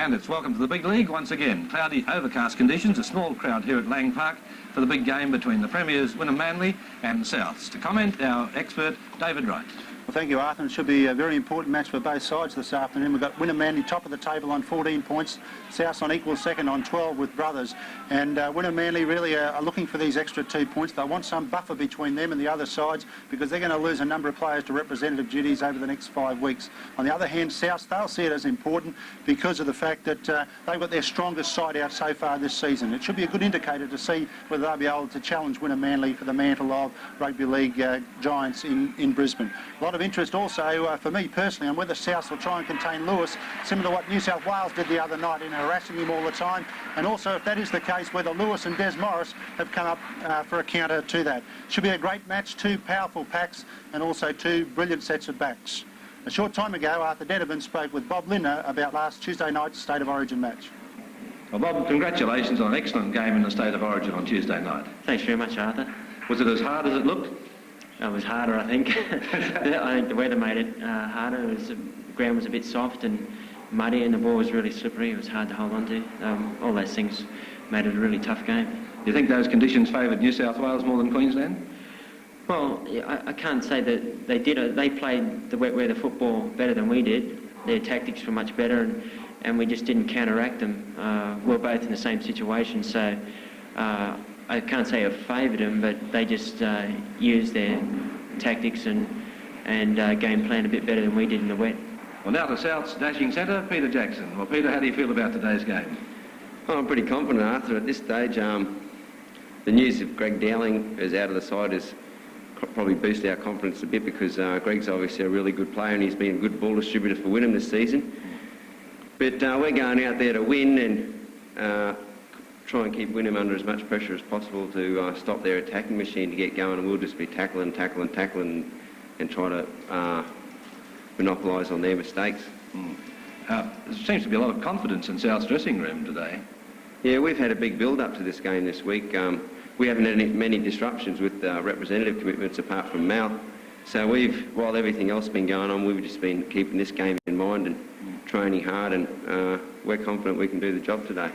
And it's welcome to the big league once again. Cloudy, overcast conditions, a small crowd here at Lang Park for the big game between the Premiers Wynnum-Manly and Souths. To comment, our expert, David Wright. Well, thank you, Arthur. It should be a very important match for both sides this afternoon. We've got Wynnum-Manly top of the table on 14 points, Souths on equal second on 12 with Brothers. And Wynnum-Manly really are looking for these extra 2 points. They want some buffer between them and the other sides because they're going to lose a number of players to representative duties over the next 5 weeks. On the other hand, Souths, they'll see it as important because of the fact that they've got their strongest side out so far this season. It should be a good indicator to see whether they'll be able to challenge Wynnum-Manly for the mantle of rugby league giants in Brisbane. A lot of interest also for me personally on whether Souths will try and contain Lewis, similar to what New South Wales did the other night in harassing him all the time, and also if that is the case whether Lewis and Des Morris have come up for a counter to that. Should be a great match, 2 powerful packs and also 2 brilliant sets of backs. A short time ago, Arthur Dedevan spoke with Bob Linder about last Tuesday night's State of Origin match. Well, Bob, congratulations on an excellent game in the State of Origin on Tuesday night. Thanks very much, Arthur. Was it as hard as it looked? It was harder, I think. I think the weather made it harder. The ground was a bit soft and muddy and the ball was really slippery. It was hard to hold on to. All those things made it a really tough game. Do you think those conditions favoured New South Wales more than Queensland? Well, I can't say that they did. They played the wet weather football better than we did. Their tactics were much better and we just didn't counteract them. We're both in the same situation, so I can't say I favoured them, but they just used their tactics and game plan a bit better than we did in the wet. Well, now to South's dashing centre, Peter Jackson. Well, Peter, how do you feel about today's game? Well, I'm pretty confident, Arthur. At this stage, the news of Greg Dowling is out of the side has probably boosted our confidence a bit because Greg's obviously a really good player and he's been a good ball distributor for Wynnum this season. But we're going out there to win and try and keep Wynnum under as much pressure as possible to stop their attacking machine to get going, and we'll just be tackling and try to monopolise on their mistakes. There seems to be a lot of confidence in South's dressing room today. Yeah, we've had a big build-up to this game this week. We haven't had many disruptions with representative commitments apart from Mal. So while everything else has been going on, we've just been keeping this game in mind and training hard, and we're confident we can do the job today.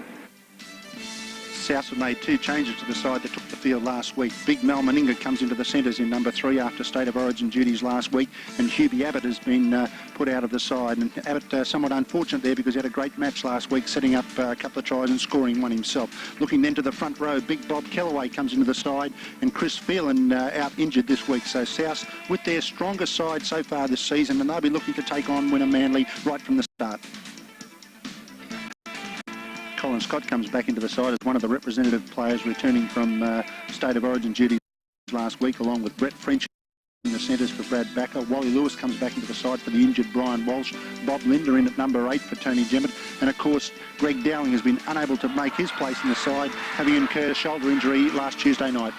Souths have made 2 changes to the side that took the field last week. Big Mel Meninga comes into the centres in number 3 after State of Origin duties last week, and Hubie Abbott has been put out of the side. And Abbott somewhat unfortunate there because he had a great match last week, setting up a couple of tries and scoring one himself. Looking then to the front row, Big Bob Kellaway comes into the side, and Chris Phelan out injured this week. So Souths with their strongest side so far this season, and they'll be looking to take on Wynnum-Manly right from the start. Colin Scott comes back into the side as one of the representative players returning from State of Origin duties last week, along with Brett French in the centres for Brad Backer. Wally Lewis comes back into the side for the injured Brian Walsh. Bob Linder in at number 8 for Tony Jemmett. And of course, Greg Dowling has been unable to make his place in the side, having incurred a shoulder injury last Tuesday night.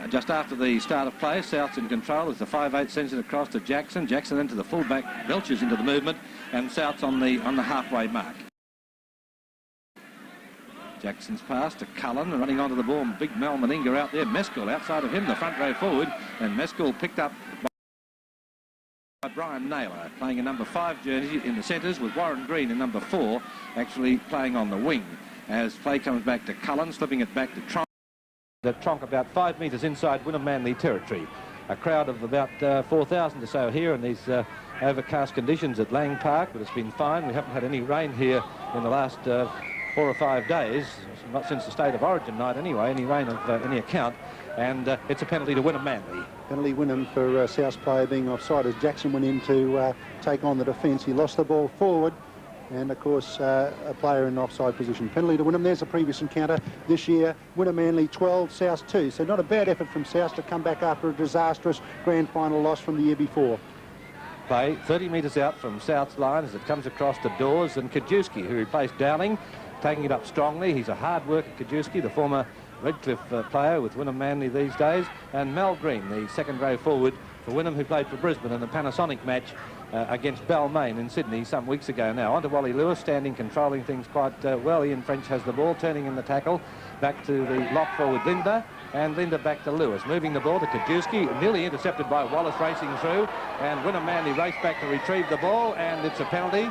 Just after the start of play, South's in control as the 5/8 sends it across to Jackson. Jackson into the fullback, belches into the movement, and South's on the halfway mark. Jackson's pass to Cullen, running onto the ball. Big Mel Meninga out there. Meskel outside of him, the front row forward, and Meskel picked up by Brian Naylor, playing in number 5 jersey in the centres, with Warren Green in number 4, actually playing on the wing. As play comes back to Cullen, slipping it back to Tronk. Tronk about 5 metres inside Wynnum-Manly territory. A crowd of about 4,000 or so here in these overcast conditions at Lang Park, but it's been fine. We haven't had any rain here in the last 4 or 5 days, not since the State of Origin night anyway, any rain of any account, and it's a penalty to Wynnum-Manly. Penalty Wynnum for South's player being offside as Jackson went in to take on the defence. He lost the ball forward, and of course a player in offside position. Penalty to Wynnum. There's a previous encounter this year. Wynnum-Manly 12, South 2. So not a bad effort from South to come back after a disastrous grand final loss from the year before. Play 30 metres out from South's line as it comes across to Dawes and Kajewski, who replaced Dowling, taking it up strongly. He's a hard worker, Kajewski, the former Redcliffe player with Wynnum-Manly these days, and Mal Green, the second row forward for Wynnum, who played for Brisbane in the Panasonic match against Balmain in Sydney some weeks ago now. On to Wally Lewis, standing, controlling things quite well. Ian French has the ball, turning in the tackle. Back to the lock forward Linder. and Linder back to Lewis. Moving the ball to Kajewski, nearly intercepted by Wallace racing through, and Wynnum-Manly race back to retrieve the ball, and it's a penalty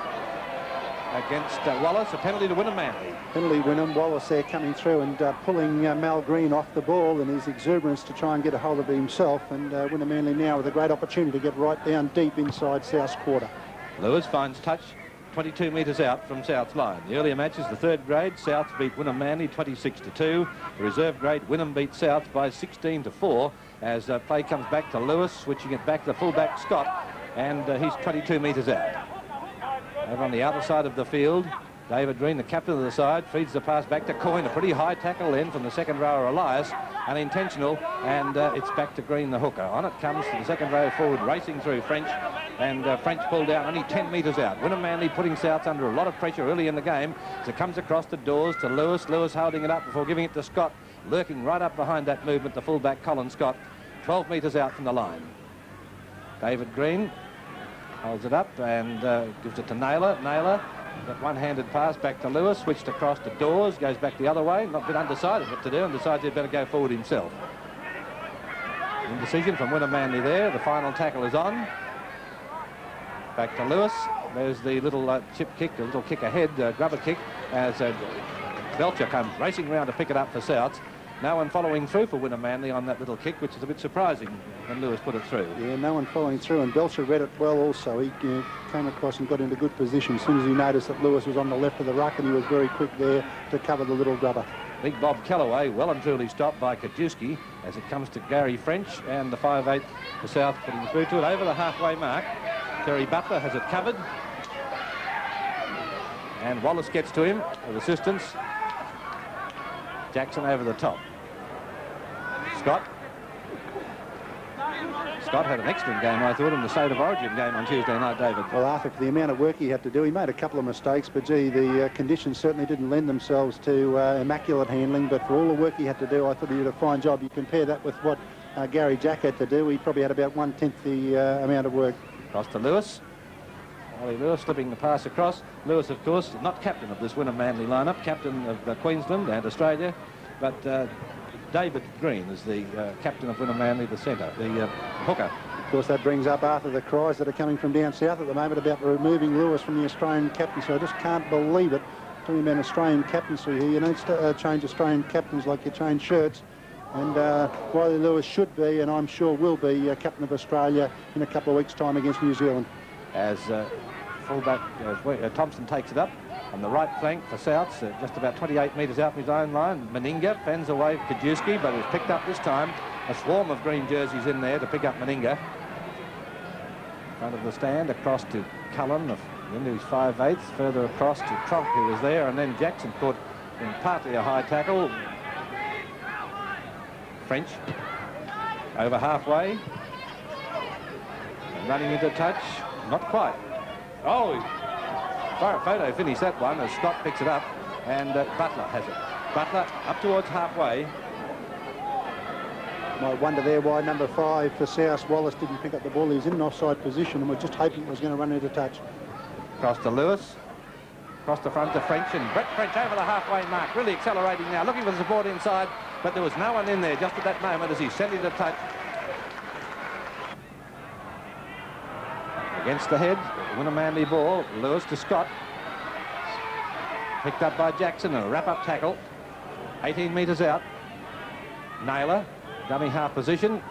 against Wallace, a penalty to Wynnum-Manly. Penalty Wynnum. Wallace there coming through and pulling Mal Green off the ball in his exuberance to try and get a hold of it himself, and Wynnum-Manly now with a great opportunity to get right down deep inside South's quarter. Lewis finds touch 22 metres out from South's line. The earlier matches, the third grade, South beat Wynnum-Manly 26-2. The reserve grade, Wynnum beat South by 16-4 as play comes back to Lewis, switching it back to fullback Scott, and he's 22 metres out. Over on the outer side of the field, David Green, the captain of the side, feeds the pass back to Coyne. A pretty high tackle then from the second rower Elias, unintentional, and it's back to Green, the hooker. On it comes to the second row forward, racing through French, and French pulled down only 10 metres out. Wynnum-Manly putting Souths under a lot of pressure early in the game as it comes across the doors to Lewis. Lewis holding it up before giving it to Scott, lurking right up behind that movement, the fullback Colin Scott, 12 metres out from the line. David Green holds it up and gives it to Naylor. Naylor, that one-handed pass back to Lewis, switched across to Dawes, goes back the other way, not a bit undecided what to do, and decides he'd better go forward himself. Indecision from Wynnum-Manly there. The final tackle is on. Back to Lewis. There's the little chip kick, a little kick ahead, grubber kick, as Belcher comes racing round to pick it up for Souths. No one following through for Wynnum-Manly on that little kick, which is a bit surprising when Lewis put it through. Yeah, no one following through, and Belcher read it well also. He came across and got into good position as soon as he noticed that Lewis was on the left of the ruck, and he was very quick there to cover the little grubber. Big Bob Calloway well and truly stopped by Kajewski as it comes to Gary French, and the 5'8" for South putting through to it over the halfway mark. Terry Butler has it covered, and Wallace gets to him with assistance. Jackson over the top. Scott had an excellent game, I thought, in the State of Origin game on Tuesday night, David. Well, Arthur, for the amount of work he had to do, he made a couple of mistakes, but gee, the conditions certainly didn't lend themselves to immaculate handling, but for all the work he had to do, I thought he did a fine job. You compare that with what Gary Jack had to do, he probably had about 1/10 the amount of work. Across to Lewis. Ollie Lewis slipping the pass across. Lewis, of course, not captain of this Wynnum-Manly lineup, captain of Queensland and Australia, but David Green is the captain of Wynnum-Manly, the centre, the hooker. Of course, that brings up, Arthur, the cries that are coming from down south at the moment about removing Lewis from the Australian captaincy. I just can't believe it. Talking about Australian captaincy here, you don't change Australian captains like you change shirts. And Wiley Lewis should be, and I'm sure will be, captain of Australia in a couple of weeks' time against New Zealand. As fullback Thompson takes it up on the right flank for Souths, just about 28 metres out from his own line. Meninga fends away Kajewski, but it's picked up this time. A swarm of green jerseys in there to pick up Meninga. In front of the stand, across to Cullen, into his 5/8, further across to Tronk, who was there, and then Jackson caught in partly a high tackle. French over halfway and running into touch, not quite. Oh, photo finished that one as Scott picks it up, and Butler has it. Butler up towards halfway. Might wonder there why number 5 for South, Wallace, didn't pick up the ball. He was in an offside position and we're just hoping it was going to run into touch. Across to Lewis. Across the front to French, and Brett French over the halfway mark, really accelerating now, looking for the support inside, but there was no one in there just at that moment as he sent it to touch. Against the head, Wynnum-Manly ball, Lewis to Scott. Picked up by Jackson, a wrap-up tackle. 18 metres out. Naylor, dummy half position.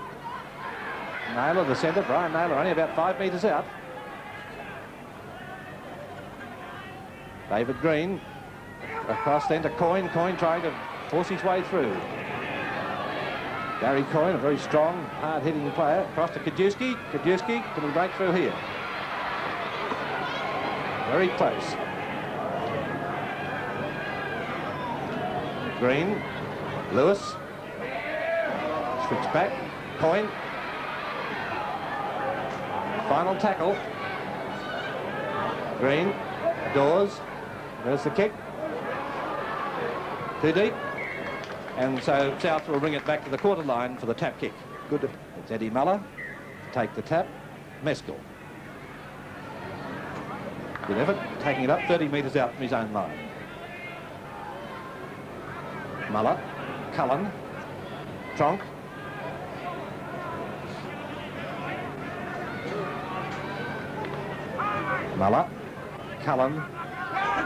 Naylor, the centre, Brian Naylor, only about 5 metres out. David Green, across then to Coyne. Coyne trying to force his way through. Gary Coyne, a very strong, hard-hitting player. Across to Kajewski. Kajewski, can he break through here? Very close. Green, Lewis, switch back, Coyne. Final tackle. Green, Dawes. There's the kick. Too deep. And so South will bring it back to the quarter line for the tap kick. Good. It's Eddie Muller to take the tap. Meskel. Good effort, taking it up 30 metres out from his own line. Muller, Cullen, Tronk. Muller, Cullen,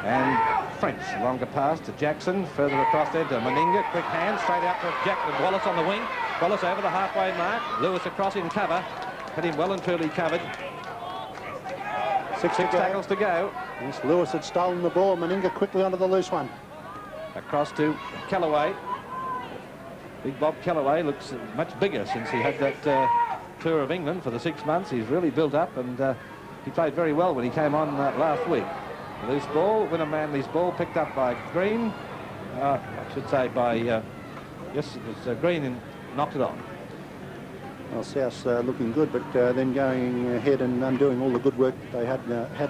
and French. Longer pass to Jackson, further across there to Meninga. Quick hand, straight out to Jackson. Wallace on the wing. Wallace over the halfway mark. Lewis across in cover. Had him well and truly covered. Six tackles to go. Yes, Lewis had stolen the ball. Meninga quickly onto the loose one. Across to Callaway. Big Bob Callaway looks much bigger since he had that tour of England for the 6 months. He's really built up, and he played very well when he came on last week. Loose ball, Wynnum-Manly's ball picked up by Green. I should say by, yes, it was Green and knocked it on. Well, South's looking good, but then going ahead and undoing all the good work they had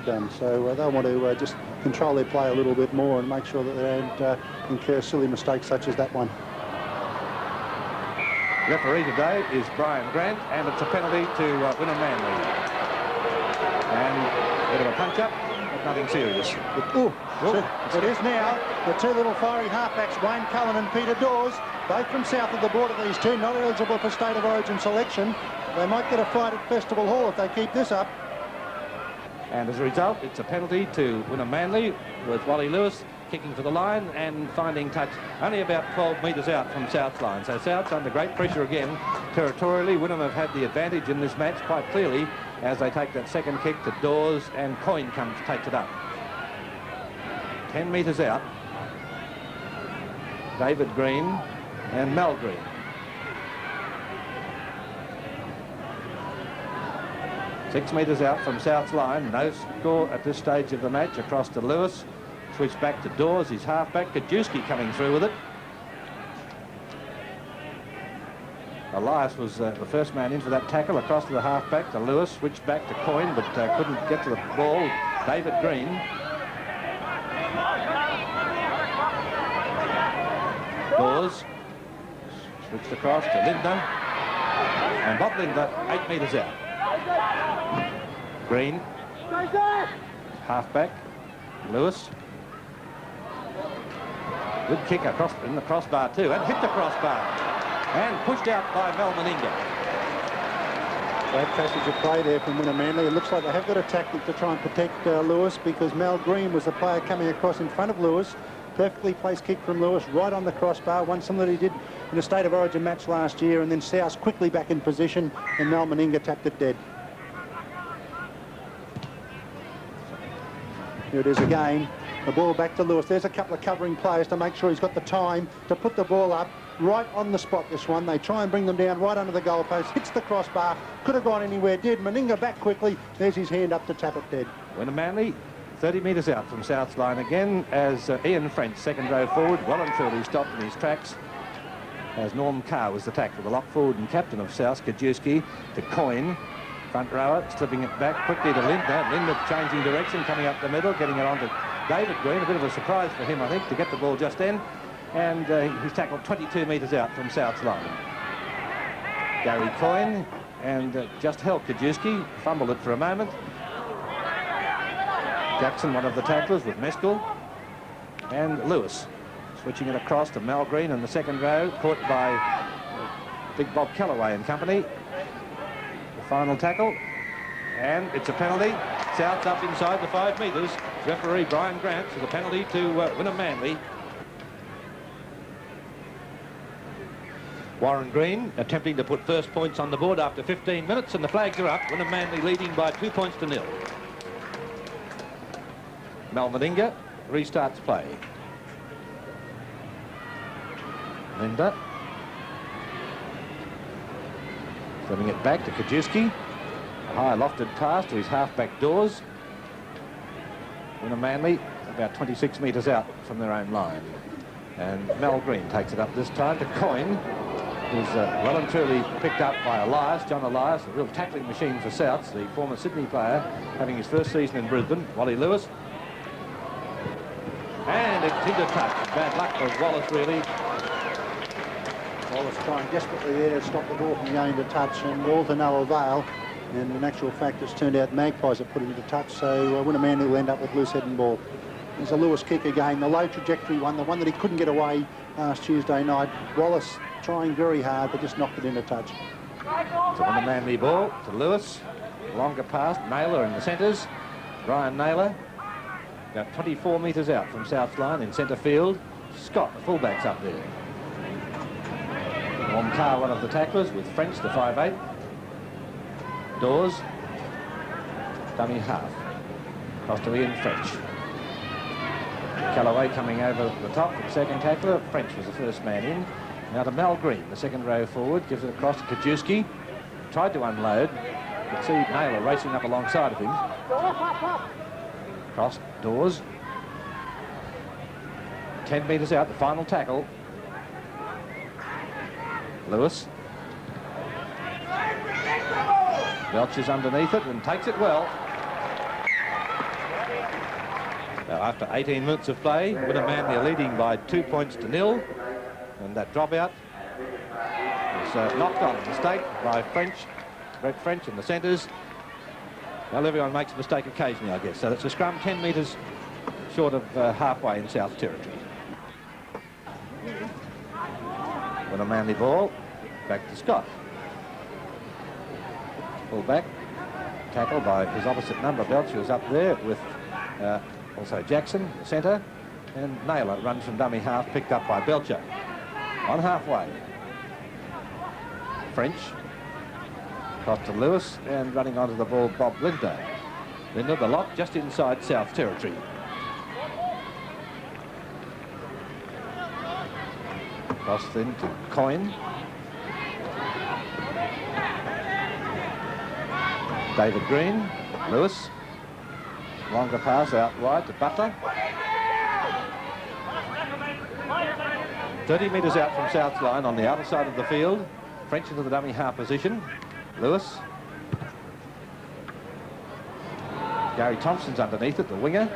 done. So they'll want to just control their play a little bit more and make sure that they don't incur silly mistakes such as that one. Referee today is Brian Grant, and it's a penalty to Wynnum-Manly. And a bit of a punch-up, but nothing serious. It is now. The two little fiery halfbacks, Wayne Cullen and Peter Dawes, both from south of the border, these two, not eligible for State of Origin selection. They might get a fight at Festival Hall if they keep this up. And as a result, it's a penalty to Wynnum-Manly, with Wally Lewis kicking for the line and finding touch only about 12 metres out from South's line. So South's under great pressure again. Territorially, Wynnum have had the advantage in this match quite clearly as they take that second kick to Dawes, and Coyne takes it up. 10 metres out. David Green and Mel Green. Six metres out from South's line. No score at this stage of the match. Across to Lewis. Switch back to Dawes, his halfback. Kajewski coming through with it. Elias was the first man in for that tackle. Across to the halfback to Lewis. Switched back to Coyne, but couldn't get to the ball. David Green. Dawes. Switched across to Linder. And Bob Linder, 8 metres out. Green. Halfback. Lewis. Good kick across in the crossbar too, and hit the crossbar. And pushed out by Mel Meninga. Bad passage of play there from Wynnum-Manly. It looks like they have got a tactic to try and protect Lewis, because Mel Green was the player coming across in front of Lewis. Perfectly placed kick from Lewis right on the crossbar, one similar that he did in a State of Origin match last year, and then South quickly back in position, and Mel Meninga tapped it dead. Here it is again. The ball back to Lewis. There's a couple of covering players to make sure he's got the time to put the ball up right on the spot, this one. They try and bring them down right under the goalpost. Hits the crossbar. Could have gone anywhere. Did. Meninga back quickly. There's his hand up to tap it dead. Wynnum-Manly 30 metres out from South's line again as Ian French, second row forward, well and truly stopped in his tracks as Norm Carr was the tackle. The lock forward and captain of South, Kajewski, to Coyne. Front rower, slipping it back quickly to Linder. Linder changing direction, coming up the middle, getting it on to David Green. A bit of a surprise for him, I think, to get the ball just then. And he's tackled 22 metres out from South's line. Gary Coyne and just held Kajewski, fumbled it for a moment. Jackson, one of the tacklers, with Meskel. And Lewis, switching it across to Mel Green in the second row, caught by Big Bob Callaway and company. Final tackle, and it's a penalty. South's up inside the 5 metres. Referee Brian Grant says a penalty to Wynnum-Manly. Warren Green attempting to put first points on the board after 15 minutes, and the flags are up. Wynnum-Manly leading by 2 points to 0. Mel Meninga restarts play. Linder. Sending it back to Kajewski. A high lofted pass to his halfback Dawes. Wynnum-Manly about 26 metres out from their own line. And Mel Green takes it up this time to Coyne, who's well and truly picked up by Elias, John Elias, a real tackling machine for Souths, the former Sydney player, having his first season in Brisbane. Wally Lewis. And it's into touch. Bad luck for Wallace, really. Wallace trying desperately there to stop the ball from going to touch, and all to no avail. And in actual fact, it's turned out Magpies have put it into touch, so Wynnum-Manly will end up with loose head and ball. There's a Lewis kick again, the low trajectory one, the one that he couldn't get away last Tuesday night. Wallace trying very hard, but just knocked it in a touch. It's a Wynnum-Manly ball to Lewis. Longer pass, Naylor in the centres. Brian Naylor, about 24 metres out from South line in centre field. Scott, the fullback's up there. Norm Carr, one of the tacklers, with French, the 5'8". Dawes, dummy half. Across to Ian French. Callaway coming over the top for the second tackler. French was the first man in. Now to Mal Green, the second row forward, gives it across to Kajewski. Tried to unload. You could see Naylor racing up alongside of him. Cross, Dawes. 10 metres out, the final tackle. Lewis. Welch's underneath it and takes it well. Now, after 18 minutes of play, Wynnum-Manly are leading by 2 points to 0. And that dropout was knocked on. Mistake by French, Brett French in the centres. Well, everyone makes a mistake occasionally, I guess. So that's a scrum 10 metres short of halfway in South Territory. Wynnum-Manly ball, back to Scott. Full back, tackle by his opposite number, Belcher, was up there with also Jackson, the centre, and Naylor runs from dummy half, picked up by Belcher. On halfway. French. Across to Lewis, and running onto the ball, Bob Linder. Linder, the lock, just inside South Territory. Cross then to Coyne. David Green. Lewis. Longer pass out wide to Butler. 30 metres out from South's line on the outer side of the field. French into the dummy half position. Lewis. Gary Thompson's underneath it, the winger.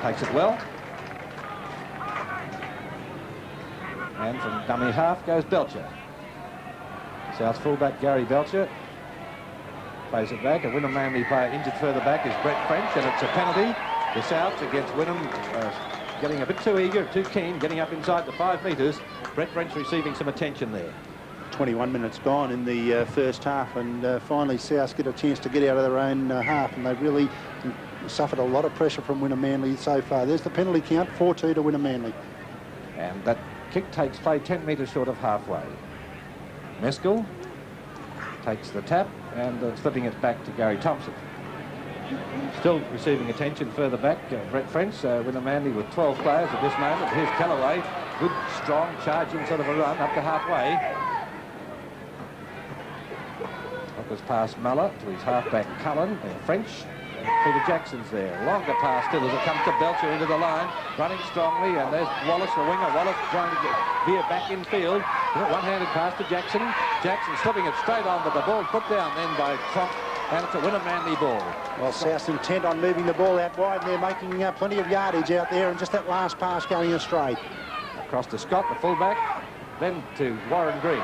Takes it well. And from dummy half goes Belcher. South fullback Gary Belcher plays it back. A Wynnum-Manly player injured further back is Brett French, and it's a penalty. The Souths against Wynnum getting a bit too eager, too keen, getting up inside the 5 metres. Brett French receiving some attention there. 21 minutes gone in the first half, and finally South get a chance to get out of their own half, and they've really suffered a lot of pressure from Wynnum-Manly so far. There's the penalty count, 4-2 to Wynnum-Manly. And that kick takes play 10 metres short of halfway. Meskel takes the tap and slipping it back to Gary Thompson. Still receiving attention further back, Brett French, Wynnum-Manly with 12 players at this moment. Here's Callaway, good, strong, charging sort of a run up to halfway. Knockers past Muller to his halfback Cullen, and French. Peter Jackson's there. Longer pass still as it comes to Belcher into the line, running strongly, and there's Wallace, the winger. Wallace trying to veer back in field. One-handed pass to Jackson. Jackson slipping it straight on, but the ball put down then by Tromp, and it's a Wynnum-Manly ball. Well, South's intent on moving the ball out wide, and they're making plenty of yardage out there, and just that last pass going astray. Across to Scott, the fullback, then to Warren Green,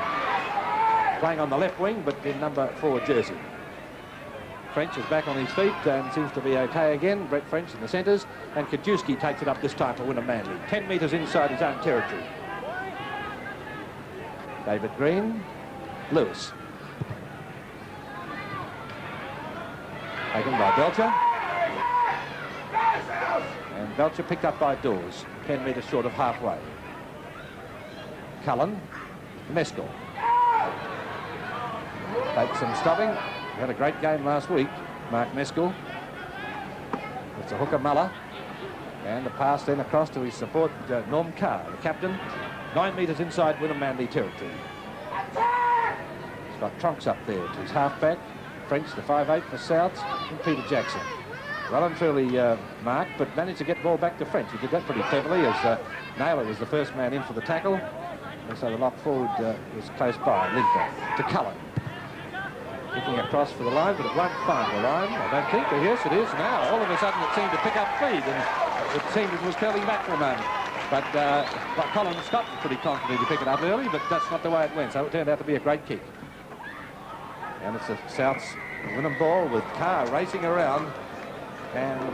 playing on the left wing, but in number 4 jersey. French is back on his feet and seems to be okay again. Brett French in the centres, and Kajewski takes it up this time for Wynnum-Manly. 10 metres inside his own territory. David Green, Lewis. Taken by Belcher. And Belcher picked up by Dawes, 10 metres short of halfway. Cullen, Meskel. Takes some stopping. He had a great game last week, Mark Meskel. It's a hooker Muller. And the pass then across to his support, Norm Carr, the captain. 9 metres inside Wynnum-Manly territory. He's got Trunks up there to his halfback. French, the 5'8" for Souths, and Peter Jackson. Well and truly marked, but managed to get ball back to French. He did that pretty cleverly as Naylor was the first man in for the tackle. And so the lock forward was close by, Linder to Cullen. Kicking across for the line, but it won't find the line, I don't think. But yes, it is now. All of a sudden it seemed to pick up speed, and it seemed it was curling back for a moment. But Colin Scott was pretty confident to pick it up early, but that's not the way it went. So it turned out to be a great kick. And it's a South's Wynnum ball with Carr racing around. And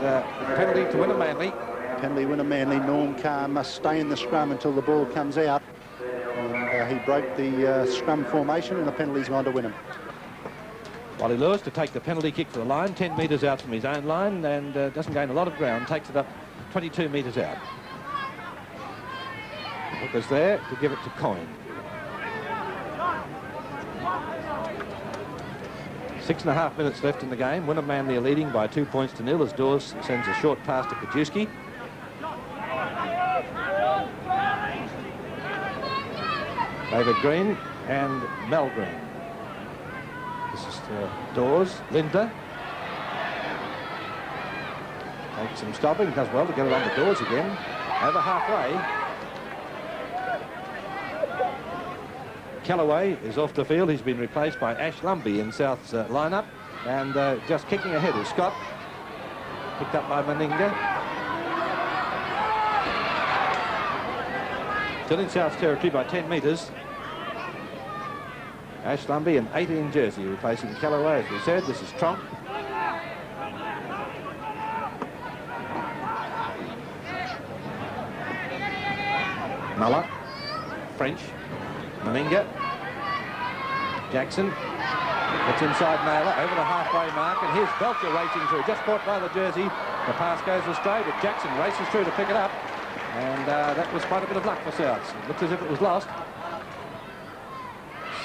penalty to Wynnum-Manly. Penalty Wynnum-Manly. Norm Carr must stay in the scrum until the ball comes out. And he broke the scrum formation, and the penalty's gone to Wynnum. Wally Lewis to take the penalty kick for the line, 10 metres out from his own line, and doesn't gain a lot of ground, takes it up 22 metres out. Hooker's there to give it to Coyne. 6.5 minutes left in the game. Wynnum-Manly are leading by 2 points to 0 as Dawes sends a short pass to Kajewski. David Green and Mel Green. This is Dawes, Linder. Takes some stopping, does well to get it on the Dawes again. Over halfway. Callaway is off the field. He's been replaced by Ash Lumbey in South's lineup. And just kicking ahead is Scott. Picked up by Meninga. Still in South's territory by 10 metres. Ash Lumbey, an 18 jersey, replacing Callaway, as we said. This is Tronk. Muller. French. Meninga. Jackson. Gets inside Naylor, over the halfway mark, and here's Belcher racing through. Just caught by the jersey. The pass goes astray, but Jackson races through to pick it up. And that was quite a bit of luck for Souths. It looked as if it was lost.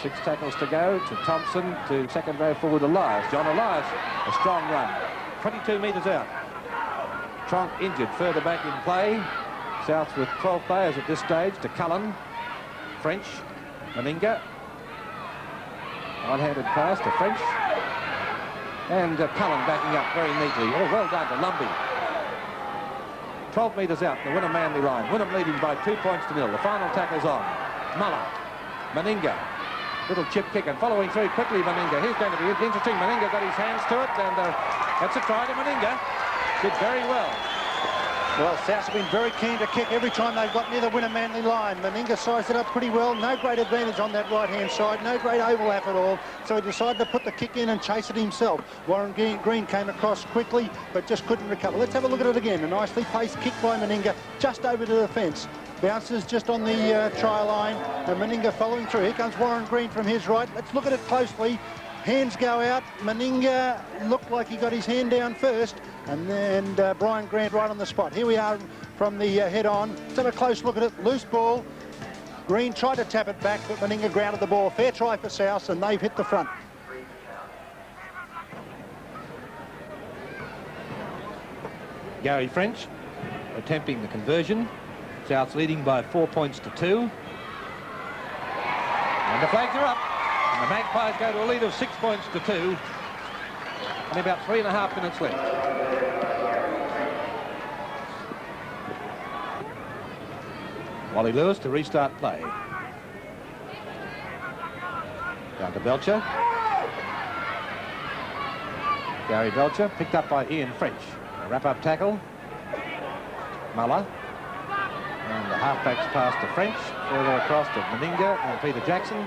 6 tackles to go to Thompson, to second row forward Elias. John Elias, a strong run. 22 metres out. Tronk injured further back in play. Souths with 12 players at this stage to Cullen. French, Meninga. One-handed pass to French. And Cullen backing up very neatly. Oh, well done to Lumbey. 12 metres out, the Wynnum-Manly line. Wynnum leading by 2 points to 0. The final tackle's on. Muller, Meninga. Little chip kick and following through quickly Meninga. Here's going to be interesting. Meninga got his hands to it, and that's a try to Meninga. Did very well. Well, Souths have been very keen to kick every time they've got near the Wynnum-Manly line. Meninga sized it up pretty well. No great advantage on that right-hand side. No great overlap at all. So he decided to put the kick in and chase it himself. Warren Green came across quickly, but just couldn't recover. Let's have a look at it again. A nicely placed kick by Meninga, just over to the fence. Bounces just on the try line. And Meninga following through. Here comes Warren Green from his right. Let's look at it closely. Hands go out. Meninga looked like he got his hand down first. And then Brian Grant right on the spot. Here we are from the head on. Let's have a close look at it. Loose ball. Green tried to tap it back, but Meninga grounded the ball. Fair try for South, and they've hit the front. Gary French attempting the conversion. South's leading by 4 points to 2. And the flags are up. And the Magpies go to a lead of 6 points to 2. And about 3.5 minutes left. Wally Lewis to restart play. Down to Belcher. Gary Belcher, picked up by Ian French. A wrap-up tackle. Muller. And the halfback's pass to French. Further across to Meninga and Peter Jackson.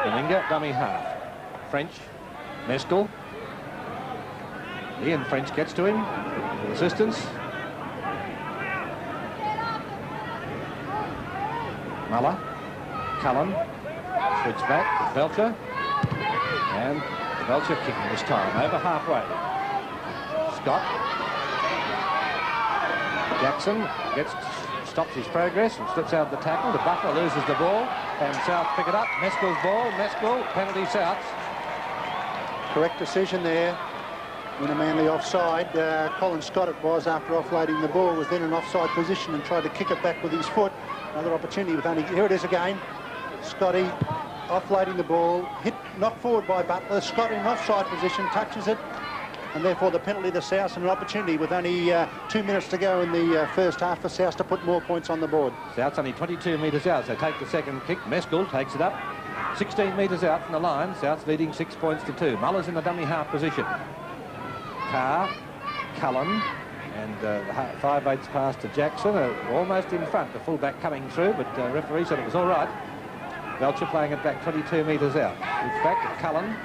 Meninga, dummy half. French, Meskel. Ian French gets to him with assistance. Muller, Cullen, switch back to Belcher. And Belcher kicking this time, over halfway. Scott. Jackson stops his progress and slips out of the tackle. The Butler loses the ball, and South pick it up. Meskel's ball. Meskel, penalty South. Correct decision there. Wynnum-Manly offside. Colin Scott it was, after offloading the ball, was then in offside position and tried to kick it back with his foot. Another opportunity with only... Here it is again. Scotty offloading the ball. Hit, knocked forward by Butler. Scott in offside position, touches it. And therefore the penalty to South, and an opportunity with only 2 minutes to go in the first half for South to put more points on the board. South's only 22 metres out, so take the second kick. Meskel takes it up. 16 metres out from the line. South's leading 6 points to 2. Muller's in the dummy half position. Carr, Cullen, and the 5/8 pass to Jackson, almost in front. The fullback coming through, but referee said it was all right. Belcher playing it back 22 metres out. It's back to Cullen.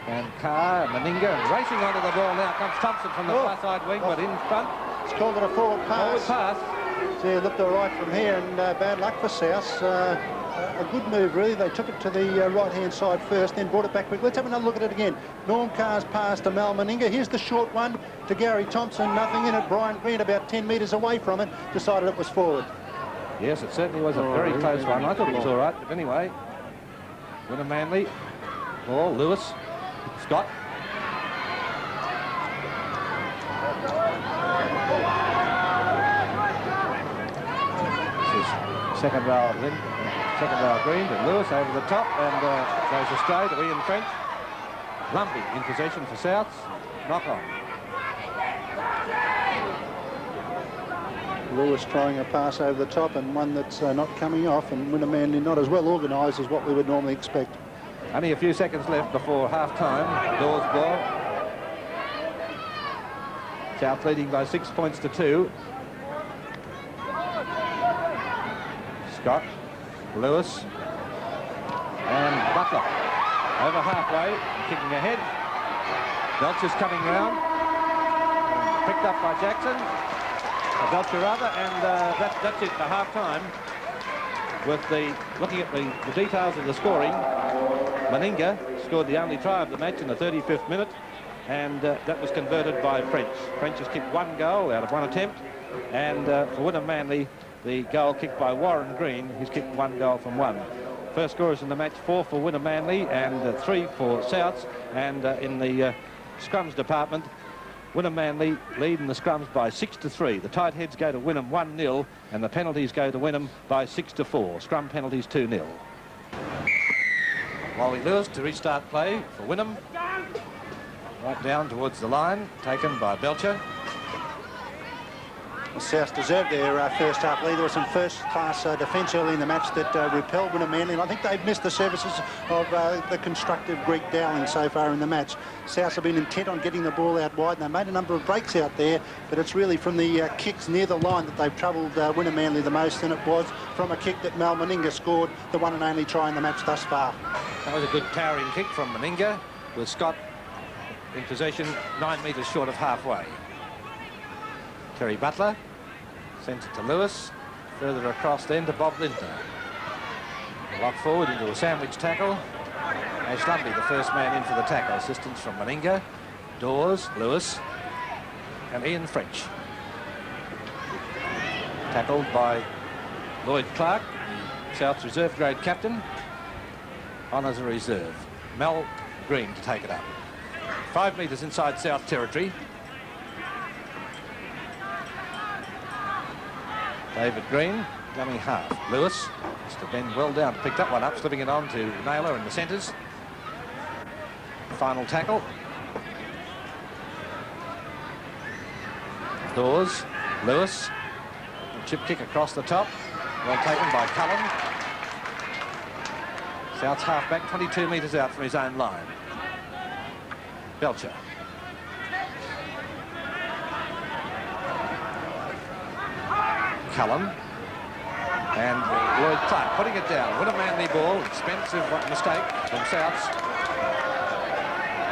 And Carr, Meninga, and racing onto the ball now comes Thompson from the far side wing, but in front. It's called it a forward pass. Forward pass. So it looked all right from here, and bad luck for South. A good move, really. They took it to the right-hand side first, then brought it back quick. Let's have another look at it again. Norm Carr's pass to Mal Meninga. Here's the short one to Gary Thompson. Nothing in it. Brian Green, about 10 metres away from it, decided it was forward. Yes, it certainly was a very close one. I thought it was all right, but anyway. Wynnum-Manly. Ball, Lewis. Scott. This is second row of Linder. Second row Green to Lewis over the top, and goes astray to Ian French. Lumpy in possession for Souths. Knock on. Lewis trying a pass over the top, and one that's not coming off, and Wynnum-Manly not as well organised as what we would normally expect. Only a few seconds left before half-time. Dawes ball. South leading by 6 points to 2. Scott. Lewis and Butler over halfway, kicking ahead. Belcher's coming round, picked up by Jackson, Belcher rather, and that's it for half-time. With looking at the details of the scoring, Meninga scored the only try of the match in the 35th minute, and that was converted by French. French has kicked 1 goal out of 1 attempt, and for Wynnum-Manly, the goal kicked by Warren Green, he's kicked 1 goal from 1. First scorers in the match, 4 for Wynnum-Manly and 3 for Souths. And in the scrums department, Wynnum-Manly lead in the scrums by 6-3. The tight heads go to Wynnum 1-0, and the penalties go to Wynnum by 6-4. Scrum penalties 2-0. Wally Lewis to restart play for Wynnum. Right down towards the line, taken by Belcher. South deserved their first half lead. There was some first-class defence early in the match that repelled Wynnum-Manly, and I think they've missed the services of the constructive Greek Dowling so far in the match. South have been intent on getting the ball out wide, and they made a number of breaks out there, but it's really from the kicks near the line that they've troubled Wynnum-Manly the most, and it was from a kick that Mal Meninga scored, the one and only try in the match thus far. That was a good towering kick from Meninga, with Scott in possession 9 metres short of halfway. Terry Butler sends it to Lewis, further across then to Bob Linder. Lock forward into a sandwich tackle. Ash Lumby, the first man in for the tackle. Assistance from Meninga, Dawes, Lewis, and Ian French. Tackled by Lloyd Clark, South's reserve grade captain, on as a reserve. Mel Green to take it up. 5 metres inside South territory. David Green, dummy half. Lewis has to bend well down, picked up one up, slipping it on to Naylor in the centres. Final tackle. Dawes, Lewis, chip kick across the top, well taken by Cullen. South's half-back, 22 metres out from his own line. Belcher. Cullen and Lloyd Clark putting it down. Wynnum-Manly ball, expensive mistake from Souths.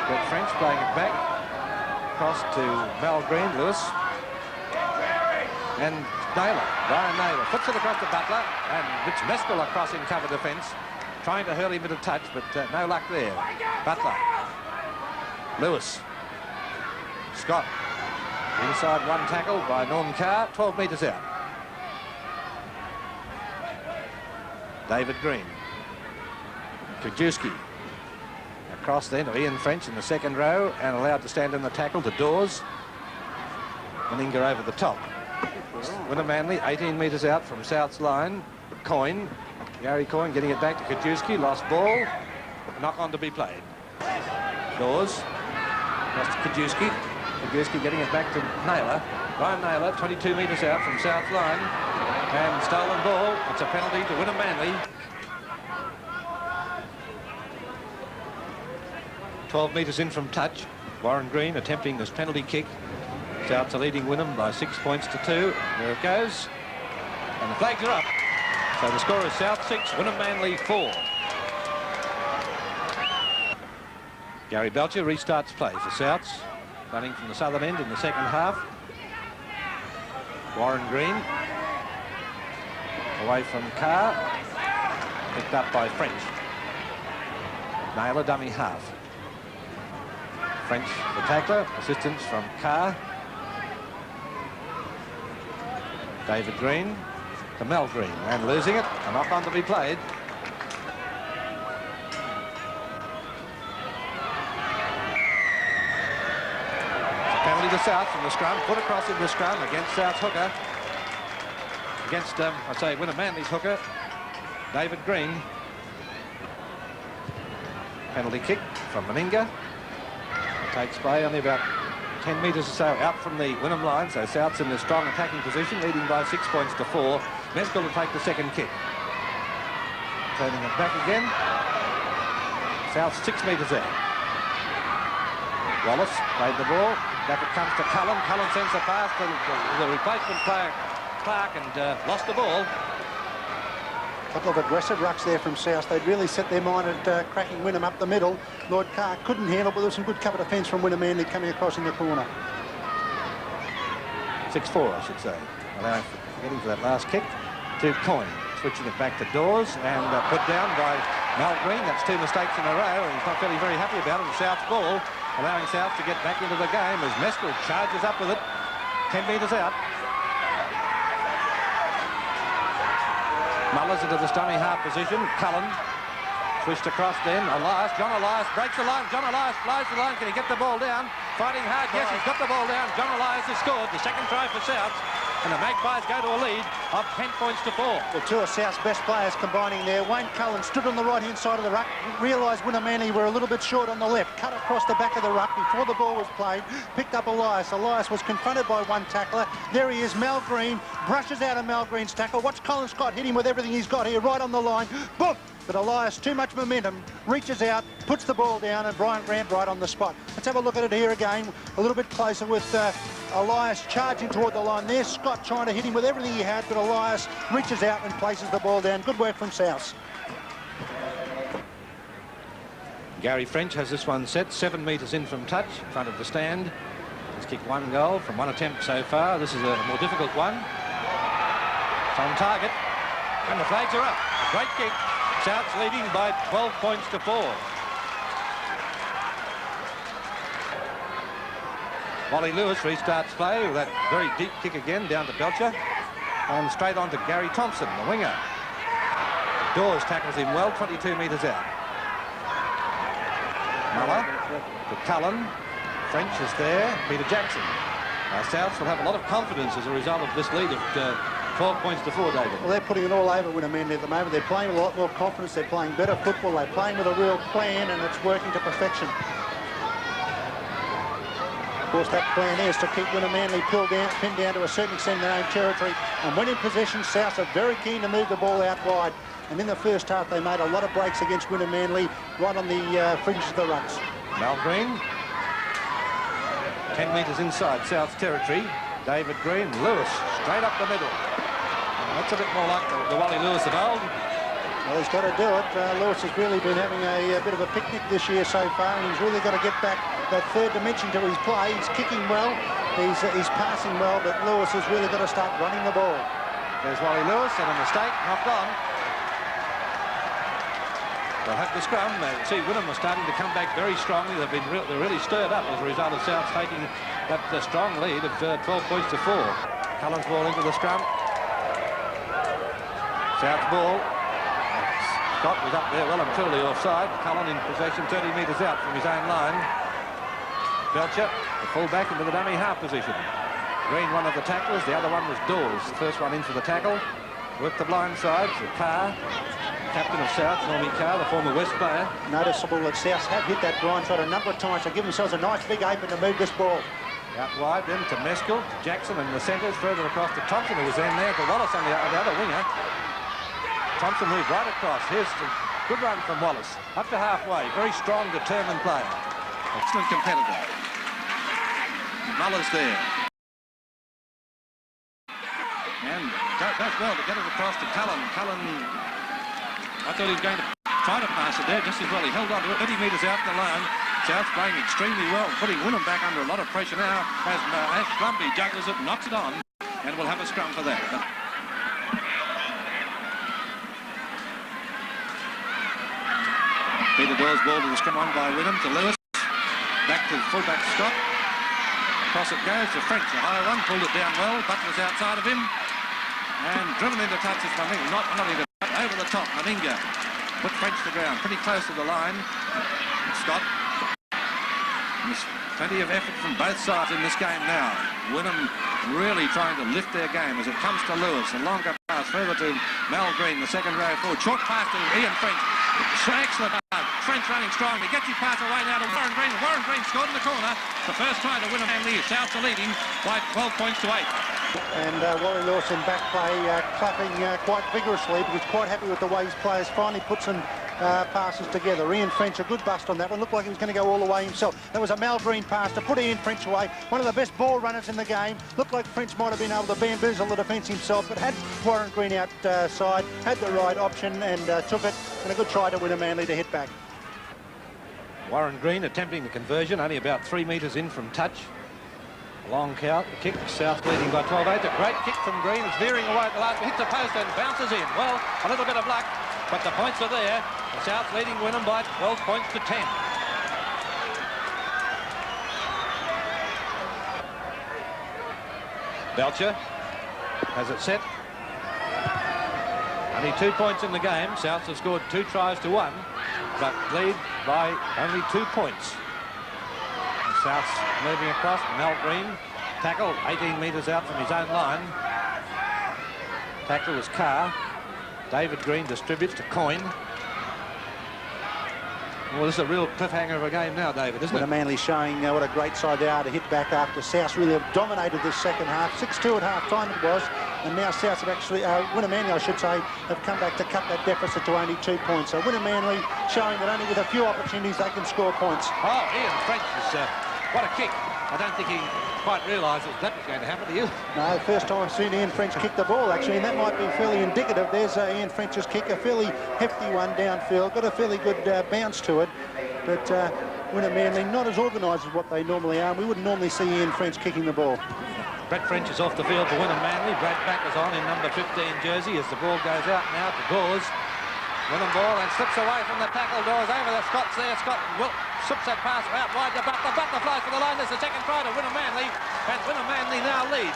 But French playing it back across to Mal Green, Lewis, and Naylor, Brian Naylor puts it across to Butler, and Rich Meskel across in cover defence, trying to hurl him into touch, but no luck there. Butler, Lewis, Scott, inside one tackle by Norm Carr, 12 metres out. David Green, Kajewski, across then to Ian French in the second row, and allowed to stand in the tackle to Dawes. Meninga over the top. Wynnum-Manly 18 metres out from South's line. Coyne, Gary Coyne getting it back to Kajewski, lost ball, knock on to be played. Dawes, lost to Kajewski. Kajewski getting it back to Naylor. Brian Naylor, 22 metres out from South line. And stolen ball. It's a penalty to Wynnum-Manly. 12 metres in from touch. Warren Green attempting this penalty kick. Souths are leading Wynnum by 6 points to 2. There it goes. And the flags are up. So the score is South 6, Wynnum-Manly 4. Gary Belcher restarts play for Souths, running from the southern end in the second half. Warren Green. Away from Carr. Picked up by French. Naylor, dummy half. French, the tackler. Assistance from Carr. David Green to Mel Green. And losing it. A knock-on to be played. Penalty to South from the scrum, put across in the scrum against South's hooker. Against, I say, Wynnum-Manly's hooker, David Green. Penalty kick from Meninga. Takes play only about 10 metres or so out from the Wynnum line, so South's in a strong attacking position, leading by 6 points to 4. Mescal to take the second kick. Turning it back again. South 6 metres out. Wallace played the ball. Back it comes to Cullen. Cullen sends the pass to the replacement player, Clark, and lost the ball. A couple of aggressive rucks there from South. They'd really set their mind at cracking Wynnum up the middle. Lloyd Carr couldn't handle, but there was some good cover defence from Wynnum-Manly coming across in the corner. 6-4, I should say. Allowing getting for that last kick to Coyne. Switching it back to Dawes and put down by Mal Green. That's 2 mistakes in a row, and he's not feeling very happy about it. South's ball, allowing South to get back into the game as Mescal charges up with it 10 metres out. Mullers into the dummy half position. Cullen switched across then. Elias, John Elias breaks the line. John Elias flies the line. Can he get the ball down? Fighting hard. Yes, he's got the ball down. John Elias has scored the second try for South. And the Magpies go to a lead of 10 points to 4. Well, 2 of South's best players combining there. Wayne Cullen stood on the right-hand side of the ruck, realised Wynnum-Manly were a little bit short on the left, cut across the back of the ruck before the ball was played, picked up Elias. Elias was confronted by one tackler. There he is, Mal Green, brushes out of Mal Green's tackle. Watch Colin Scott hit him with everything he's got here, right on the line. Boom! But Elias, too much momentum, reaches out, puts the ball down, and Brian Grant right on the spot. Let's have a look at it here again, a little bit closer with Elias charging toward the line there. Scott trying to hit him with everything he had, but Elias reaches out and places the ball down. Good work from South. Gary French has this one set, 7 metres in from touch, in front of the stand. He's kicked 1 goal from 1 attempt so far. This is a more difficult one. It's on target, and the flags are up. A great kick. South's leading by 12 points to 4. Wally Lewis restarts play with that very deep kick again down to Belcher. And straight on to Gary Thompson, the winger. Dawes tackles him well, 22 metres out. Muller to Cullen. French is there. Peter Jackson. South will have a lot of confidence as a result of this lead of 12 points to 4, David. Well, they're putting it all over Wynnum-Manly at the moment. They're playing with a lot more confidence. They're playing better football. They're playing with a real plan, and it's working to perfection. Of course, that plan is to keep Wynnum-Manly pinned down to a certain extent in their own territory. And when in possession, South are very keen to move the ball out wide. And in the first half, they made a lot of breaks against Wynnum-Manly right on the fringes of the rucks. Mal Green, 10 metres inside South's territory. David Green, Lewis, straight up the middle. That's a bit more like the Wally Lewis of old. Well, he's got to do it. Lewis has really been having a bit of a picnic this year so far, and he's really got to get back that third dimension to his play. He's kicking well, he's passing well, but Lewis has really got to start running the ball. There's Wally Lewis, and a mistake, knocked on. They'll have the scrum. See, Wynnum are starting to come back very strongly. They're really stirred up as a result of South taking that strong lead of 12 points to 4. Cullen's ball into the scrum. South's ball. Scott was up there well and truly offside. Cullen in possession 30 metres out from his own line. Belcher, the full-back into the dummy half position. Green, one of the tacklers. The other one was Dawes. The first one in for the tackle. Worked the blind side for Carr. Captain of South, Normie Carr, the former West player. Noticeable that South have hit that blind side a number of times to give themselves a nice big open to move this ball. Out wide then to Mescal, to Jackson and the centres, further across to Thompson, who was in there, to Wallace on the other winger. Thompson moved right across. Here's a good run from Wallace. Up to halfway. Very strong, determined player. Excellent competitor. Muller's there. And does well to get it across to Cullen. Cullen, I thought he was going to try to pass it there just as well. He held on to it 30 metres out the line. South playing extremely well, putting Wynnum back under a lot of pressure now as Ash Clumpy juggles it and knocks it on. and we'll have a scrum for that. Peter Dawes ball to the scrum on by Wynnum to Lewis. Back to fullback Scott. Across it goes to French, a high one, pulled it down well. Butler's outside of him. And driven into touch is Maninga, not into over the top. Maninga put French to ground, pretty close to the line. Scott. There's plenty of effort from both sides in this game now. Wynnum really trying to lift their game as it comes to Lewis. A longer pass further to Mal Green, the second row forward. Short pass to Ian French. Excellent. French running strongly. Gets his pass away now to Warren Green. Warren Green scored in the corner. The first try to Wynnum-Manly. Souths are leading by 12 points to 8. And Wally Lewis in back play, clapping quite vigorously, but he's quite happy with the way his players finally put some passes together. Ian French, a good bust on that one. Looked like he was going to go all the way himself. That was a Mal Green pass to put Ian French away. One of the best ball runners in the game. Looked like French might have been able to bamboozle the defence himself, but had Warren Green outside, had the right option and took it. And a good try to Wynnum-Manly to hit back. Warren Green attempting the conversion, only about 3 metres in from touch. Long count, the kick, South leading by 12-8. A great kick from Green, it's veering away at the last, hits the post and bounces in. Well, a little bit of luck, but the points are there. The South leading Wynnum by 12 points to 10. Belcher has it set. Only 2 points in the game. Souths have scored 2 tries to 1, but lead by only 2 points. Souths moving across. Mal Green tackle 18 metres out from his own line. Tackle was Carr. David Green distributes to Coyne. Well, this is a real cliffhanger of a game now, David, isn't it? Wynnum-Manly showing what a great side they are to hit back after South really have dominated this second half. 6-2 at half time it was, and now South have actually, Wynnum-Manly I should say, have come back to cut that deficit to only 2 points. So Wynnum-Manly showing that only with a few opportunities they can score points. Oh, Ian French is, what a kick. I don't think he quite realised that was going to happen to you. No, first time I've seen Ian French kick the ball, actually, and that might be fairly indicative. There's Ian French's kick, a fairly hefty one downfield, got a fairly good bounce to it, but Wynnum-Manly not as organised as what they normally are. We wouldn't normally see Ian French kicking the ball. Brett French is off the field for Wynnum-Manly. Brad Backer's on in number 15 jersey as the ball goes out now to Dawes. Wynnum ball and slips away from the tackle. Dawes over the Scott's there. Scott slips that pass out wide to Butler. Butler flies for the line. There's the second try to Wynnum-Manly. And Wynnum-Manly now lead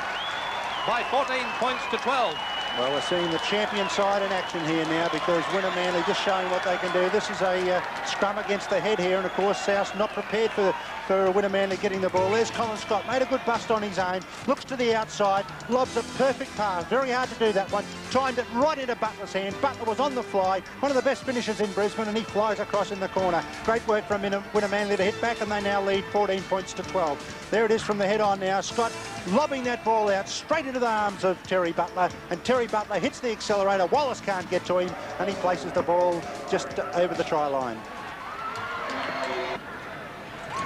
by 14 points to 12. Well, we're seeing the champion side in action here now because Wynnum-Manly just showing what they can do. This is a scrum against the head here, and of course South not prepared for Wynnum-Manly getting the ball. There's Colin Scott, made a good bust on his own, looks to the outside, lobs a perfect pass. Very hard to do that one. Timed it right into Butler's hand. Butler was on the fly, one of the best finishers in Brisbane, and he flies across in the corner. Great work from Wynnum-Manly to hit back, and they now lead 14 points to 12. There it is from the head on now. Scott lobbing that ball out straight into the arms of Terry Butler, and Terry Butler hits the accelerator. Wallace can't get to him, and he places the ball just over the try line.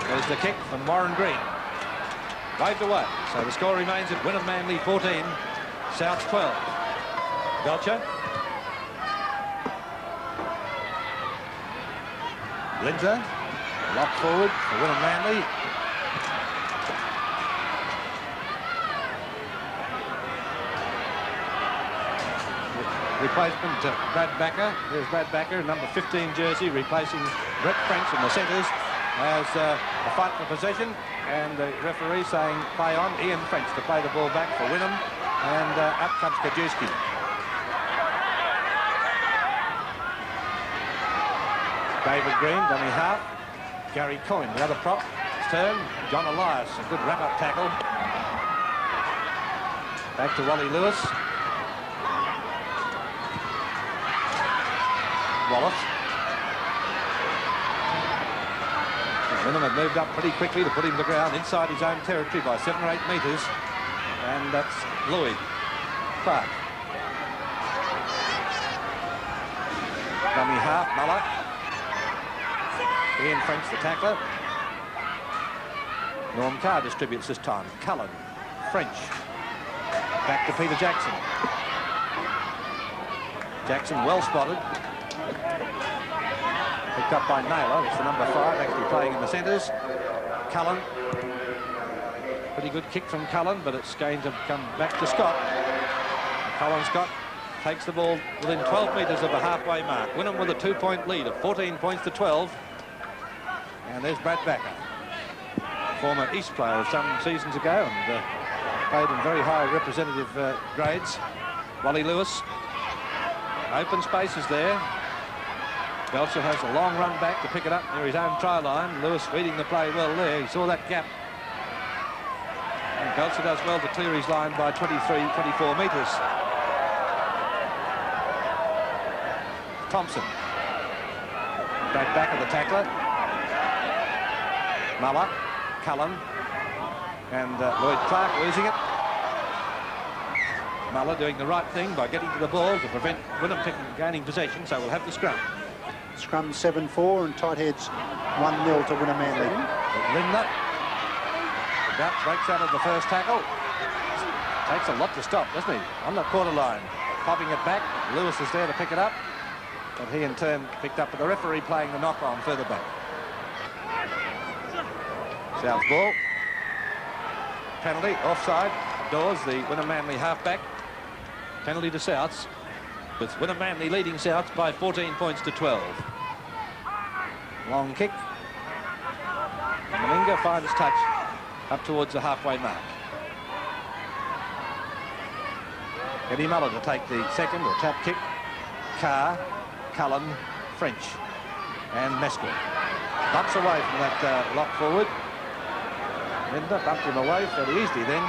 There's the kick from Warren Green. Waved away. So the score remains at Wynnum-Manly 14, South 12. Belcher. Linder. Lock forward for Wynnum-Manly. Replacement to Brad Backer. There's Brad Backer, number 15 jersey, replacing Brett French in the centres as a fight for possession. And the referee saying play on. Ian French to play the ball back for Wynnum. And up comes Kajewski. David Green, dummy half. Gary Coyne, the other prop. Turn. John Elias, a good wrap-up tackle. Back to Wally Lewis. Wallace. Wynnum had moved up pretty quickly to put him to ground inside his own territory by 7 or 8 metres. And that's Louis Clark. Dummy half, Muller. Ian French, the tackler. Norm Carr distributes this time. Cullen, French. Back to Peter Jackson. Jackson well spotted. Picked up by Naylor. It's the number 5 actually playing in the centres. Cullen. Pretty good kick from Cullen, but it's going to come back to Scott. Colin Scott takes the ball within 12 metres of the halfway mark. Wynnum with a 2-point lead of 14 points to 12. And there's Brad Backer, former East player of some seasons ago, and played in very high representative grades. Wally Lewis. Open spaces there. Belcher has a long run back to pick it up near his own try line. Lewis reading the play well there. He saw that gap. And Belcher does well to clear his line by 23, 24 metres. Thompson. Back of the tackler. Muller. Cullen. And Lloyd Clark losing it. Muller doing the right thing by getting to the ball to prevent Wynnum gaining possession, so we'll have the scrum. Scrum 7-4 and tight heads 1-0 to Wynnum-Manly. Linder breaks out of the first tackle. Takes a lot to stop, doesn't he? On the quarter line. Popping it back. Lewis is there to pick it up. But he in turn picked up with the referee playing the knock-on further back. South ball. Penalty, offside. Dawes, the Wynnum-Manly halfback. Penalty to Souths, with Wynnum-Manly leading Souths by 14 points to 12. Long kick. Meninga finds touch up towards the halfway mark. Eddie Muller to take the second or tap kick. Carr, Cullen, French and Meskel. Bumps away from that lock forward. Linder bumped him away fairly easily then,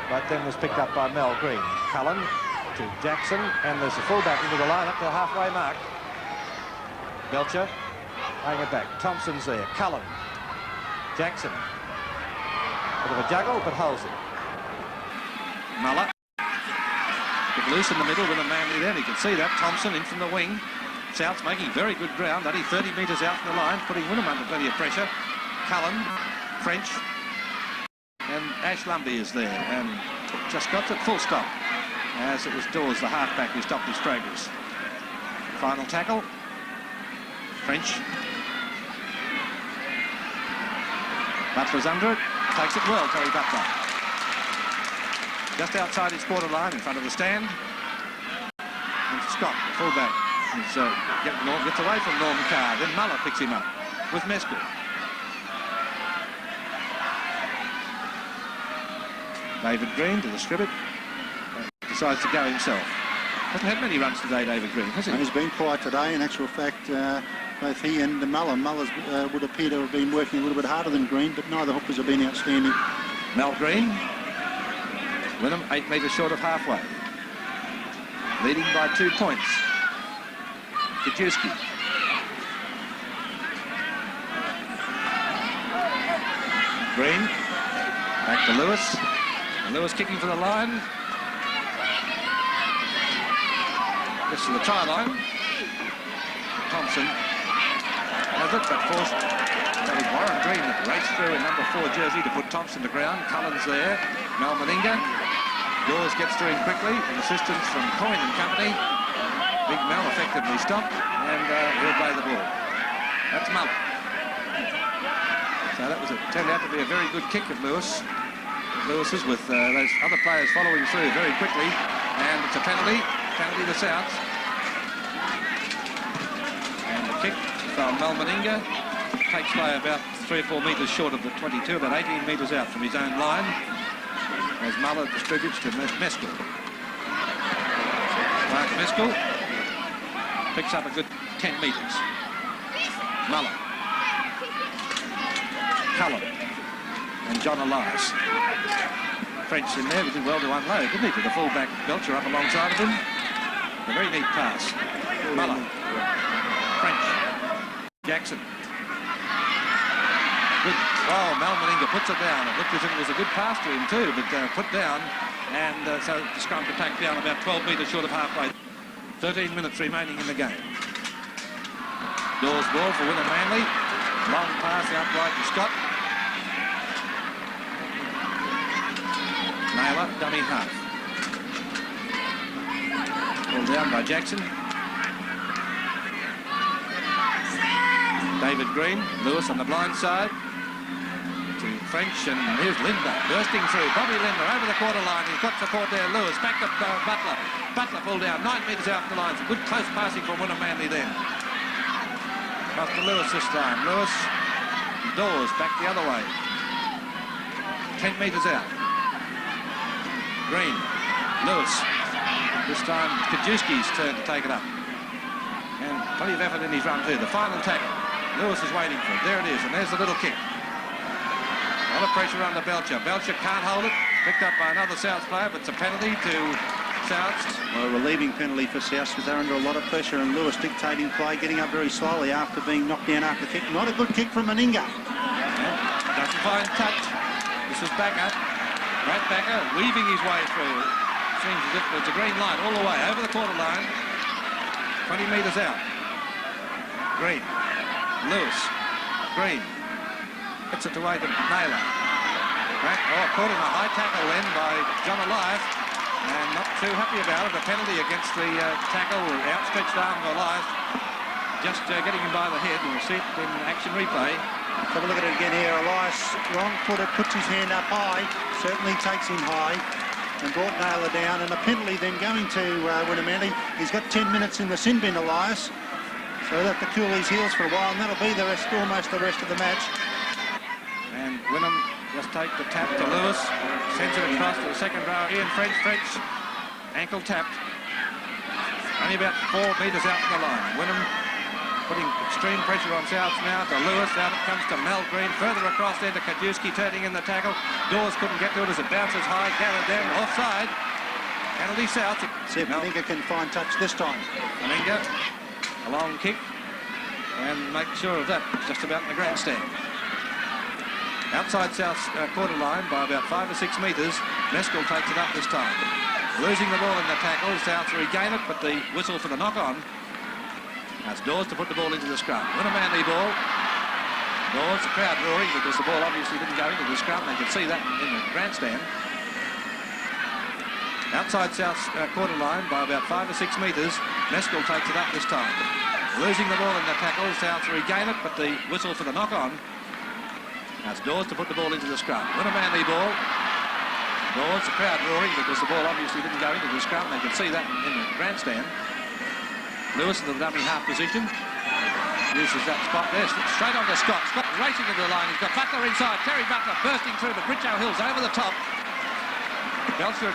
but then was picked up by Mel Green. Cullen to Jackson, and there's a fullback into the line up to the halfway mark. Belcher playing it back. Thompson's there. Cullen. Jackson. Bit of a juggle, but holds it. Muller. Bit loose in the middle with a Manly then. You can see that. Thompson in from the wing. South's making very good ground. Only 30 metres out from the line, putting Wynnum under plenty of pressure. Cullen. French. And Ash Lumbey is there, and just got to full stop, as it was Dawes, the halfback, who stopped his progress. Final tackle. French. Butler's under it. Takes it well, Terry Butler. Just outside his quarter line, in front of the stand. And Scott, the fullback, gets away from Norm Carr. Then Muller picks him up with Meskel. David Green to the scribbit. Decides to go himself. Hasn't had many runs today, David Green, has he? He's been quiet today. In actual fact, both he and Muller. Mullers would appear to have been working a little bit harder than Green, but neither hookers have been outstanding. Mel Green. Wynnum 8 metres short of halfway. Leading by 2 points. Kajewski. Green. Back to Lewis. Lewis kicking for the line. Gets to the try line. Thompson has it, but forced. That was Warren Green that raced through in number 4 jersey to put Thompson to ground. Cullen's there. Mel Meninga. Dawes gets to him quickly, and assistance from Coyne and company. Big Mel effectively stopped, and he'll play the ball. That's Muller. So that was turned out to be a very good kick of Lewis's, with those other players following through very quickly, and it's a penalty to Souths. And the kick from Mel Meninga takes play about 3 or 4 metres short of the 22, about 18 metres out from his own line, as Muller distributes to Meskel. Mark Meskel picks up a good 10 metres. Muller. Cullen and John Elias. French in there, did well to unload, didn't he, to the full-back Belcher up alongside of him. A very neat pass. Muller. French. Jackson. Good. Oh, Mel Meninga puts it down. It looked as if it was a good pass to him too, but put down, and so the scrum to take down about 12 metres short of halfway. 13 minutes remaining in the game. Dawes ball for Wynnum-Manly. Long pass out right to Scott. Naylor, dummy half. Pulled down by Jackson. David Green. Lewis on the blind side. To French, and here's Linder bursting through. Bobby Linder over the quarter line. He's got support there. Lewis back to Butler. Butler pulled down 9 metres out from the line. Some good close passing from Wynnum-Manly then. Across to Lewis this time. Lewis, Dawes back the other way. 10 metres out. Green, Lewis. This time Kajewski's turn to take it up. And plenty of effort in his run too. The final tackle. Lewis is waiting for it. There it is, and there's the little kick. A lot of pressure under Belcher. Belcher can't hold it. Picked up by another South player, but it's a penalty to South. Well, a relieving penalty for South because they're under a lot of pressure, and Lewis dictating play, getting up very slowly after being knocked down after the kick. Not a good kick from Meninga. Doesn't find touch. This is Backer. Great Backer weaving his way through. Seems as if it's a green line all the way over the quarter line. 20 metres out. Green. Lewis. Green. Puts it away to Naylor. Right. Oh, caught in a high tackle then by John Elias. And not too happy about it. A penalty against the tackle. Outstretched arm of Elias. Just getting him by the head. We'll see it in action replay. Let's have a look at it again here. Elias, wrong-footed, puts his hand up high. Certainly takes him high. And brought Naylor down, and a penalty then going to Wynnum-Manly. He's got 10 minutes in the sin bin, Elias, so he'll have to cool his heels for a while, and that'll be the rest, almost the rest of the match. And Wynnum just take the tap to Lewis, sends it across to the second row. Ian French, ankle tapped, only about 4 metres out from the line. Wynnum putting extreme pressure on South now to Lewis. Out it comes to Mel Green. Further across there to Kajewski, turning in the tackle. Dawes couldn't get to it as it bounces high. Gathered there, offside. Penalty South. See if Meninga can find touch this time. Meninga, a long kick. And make sure of that. Just about in the grandstand. Outside South's quarter line by about 5 or 6 metres. Meskel takes it up this time. Losing the ball in the tackle. South regain it, but the whistle for the knock-on. That's Dawes to put the ball into the scrum. Wynnum-Manly ball. Dawes, the crowd roaring because the ball obviously didn't go into the scrum. They could see that in the grandstand. Outside South's quarter line by about 5 or 6 metres. Meskel takes it up this time. Losing the ball in the tackle. South regain it, but the whistle for the knock-on. That's Dawes to put the ball into the scrum. Wynnum-Manly ball. Dawes, the crowd roaring because the ball obviously didn't go into the scrum. They could see that in the grandstand. Lewis in the dummy half position. Uses that spot there. Straight on to Scott. Scott racing into the line. He's got Butler inside. Terry Butler bursting through, but Richo Hill's over the top. Belcher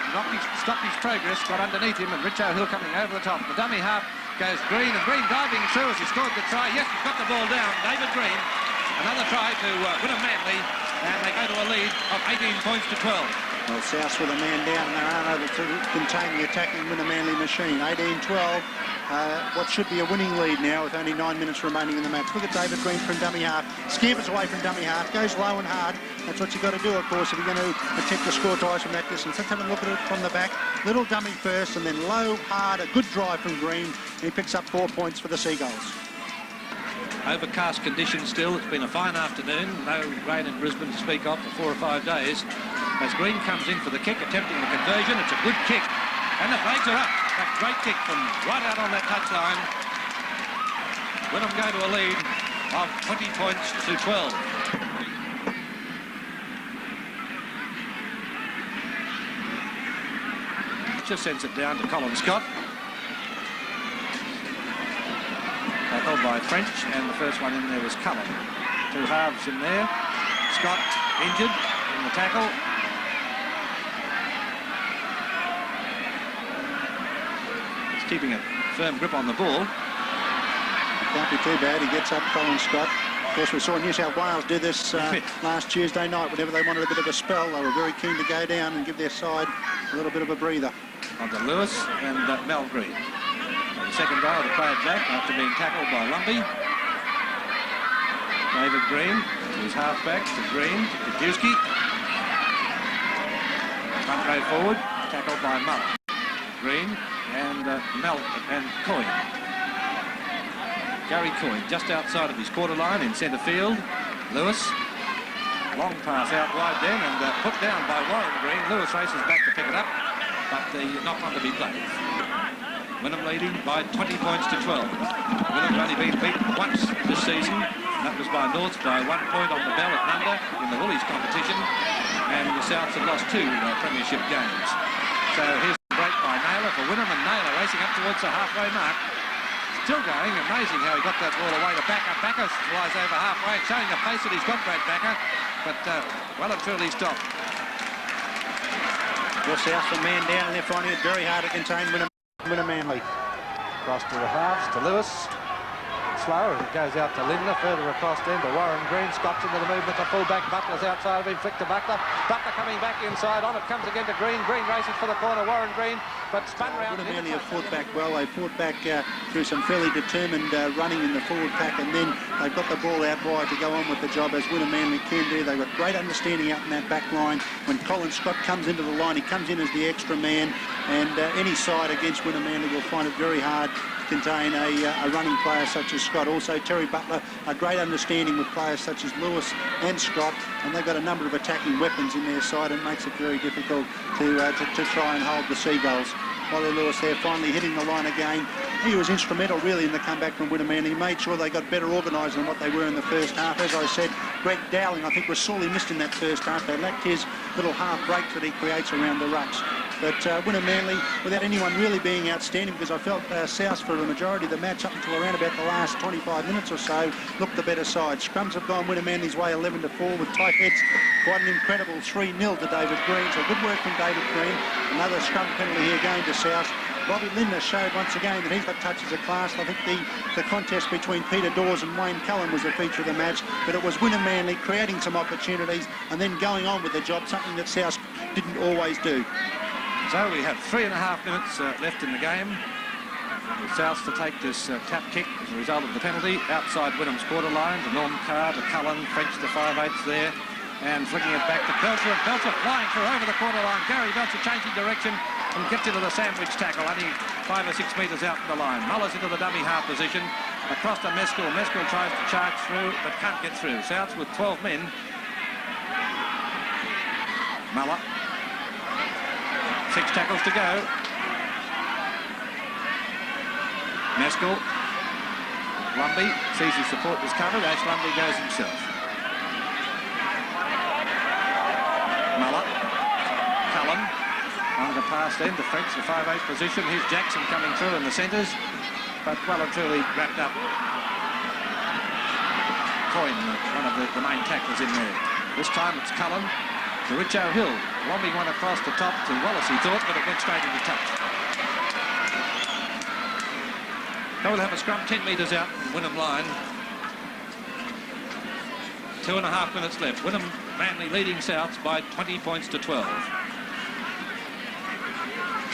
stopped his progress, got underneath him, and Richo Hill coming over the top. The dummy half goes Green, and Green diving through as he scored the try. Yes, he's got the ball down. David Green. Another try to Wynnum-Manly, and they go to a lead of 18 points to 12. Well, South with a man down, and they aren't able to contain the attacking Wynnum-Manly machine. 18-12. What should be a winning lead now with only 9 minutes remaining in the match. Look at David Green from dummy half. Scampers away from dummy half. Goes low and hard. That's what you've got to do, of course, if you're going to attempt to score tries from that distance. Let's have a look at it from the back. Little dummy first, and then low, hard. A good drive from Green. And he picks up 4 points for the Seagulls. Overcast conditions still. It's been a fine afternoon. No rain in Brisbane to speak of for 4 or 5 days. As Green comes in for the kick, attempting the conversion. It's a good kick. And the flags are up. A great kick from right out on that touchline. Wynnum go to a lead of 20 points to 12. Just sends it down to Colin Scott. Tackled by French, and the first one in there was Cullen. 2 halves in there. Scott injured in the tackle. Keeping a firm grip on the ball. Can't be too bad. He gets up, Colin Scott. Of course, we saw New South Wales do this last Tuesday night. Whenever they wanted a bit of a spell, they were very keen to go down and give their side a little bit of a breather. On to Lewis and Mel Green. The second row, the player back after being tackled by Lumbey. David Green, his halfback to Green, to Kajewski. Front row forward, tackled by Mullen. Green and Mel and Coyne. Gary Coyne just outside of his quarter line in centre field. Lewis, long pass out wide then and put down by Warren Green. Lewis races back to pick it up, but the knock on to be played. Wynnum leading by 20 points to 12. Wynnum's only been beaten once this season. That was by North by 1 point on the bell at Linder in the Woolies competition. And the Souths have lost 2 premiership games. So here's the break by Naylor for Wynnum, and Naylor racing up towards the halfway mark. Still going. Amazing how he got that ball away to Backer. Backer flies over halfway, showing the pace that he's got, Brad Backer. But well and truly stopped. The Souths a man down, and they're finding it very hard to contain Wynnum-Manly. Across to the halves, to Lewis. Slow, it goes out to Linder, further across then to Warren Green. Scott's into the movement to full-back. Butler's outside of him, flick to Butler. Butler coming back inside on it, comes again to Green. Green races for the corner, Warren Green, but spun round. Wynnum-Manly have fought back well. They fought back through some fairly determined running in the forward pack, and then they've got the ball out wide to go on with the job, as Wynnum-Manly can do. They've got great understanding out in that back line. When Colin Scott comes into the line, he comes in as the extra man, and any side against Wynnum-Manly will find it very hard to contain a running player such as Scott. Also, Terry Butler, a great understanding with players such as Lewis and Scott, and they've got a number of attacking weapons in their side, and makes it very difficult to try and hold the Seagulls. Ollie Lewis there finally hitting the line again. He was instrumental really in the comeback from Wynnum-Manly. He made sure they got better organised than what they were in the first half. As I said, Greg Dowling I think was sorely missed in that first half. They lacked his little half break that he creates around the rucks. But Wynnum-Manly, without anyone really being outstanding, because I felt South for the majority of the match up until around about the last 25 minutes or so, looked the better side. Scrums have gone Wynnum-Manly's way 11-4 with tight heads. Quite an incredible 3-0 to David Green. So good work from David Green. Another scrum penalty here going to South. Bobby Linder showed once again that he's got touches of class. I think the contest between Peter Dawes and Wayne Cullen was the feature of the match, but it was Wynnum-Manly creating some opportunities and then going on with the job, something that South didn't always do. So we have 3.5 minutes left in the game. The Souths to take this tap kick as a result of the penalty outside Wynnum's quarter line to Norm Carr, to Cullen, French to 5/8 there, and flicking it back to Belcher, and Belcher flying through over the quarter line. Gary Belcher changing direction and gets into the sandwich tackle, only 5 or 6 metres out from the line. Muller's into the dummy half position, across to Mescal. Mescal tries to charge through, but can't get through. Souths with 12 men. Muller. 6 tackles to go. Mescal. Lumby sees his support was covered. Ash Lumby goes himself. Muller. Cullen. On the pass then to French, the 5/8 position. Here's Jackson coming through in the centres, but well and truly wrapped up. Coyne, one of the main tacklers in there. This time it's Cullen to Richo Hill. Lobbing one across the top to Wallace, he thought, but it went straight into touch. They will have a scrum 10 metres out from Wynnum line. 2.5 minutes left. Wynnum-Manly leading Souths by 20 points to 12.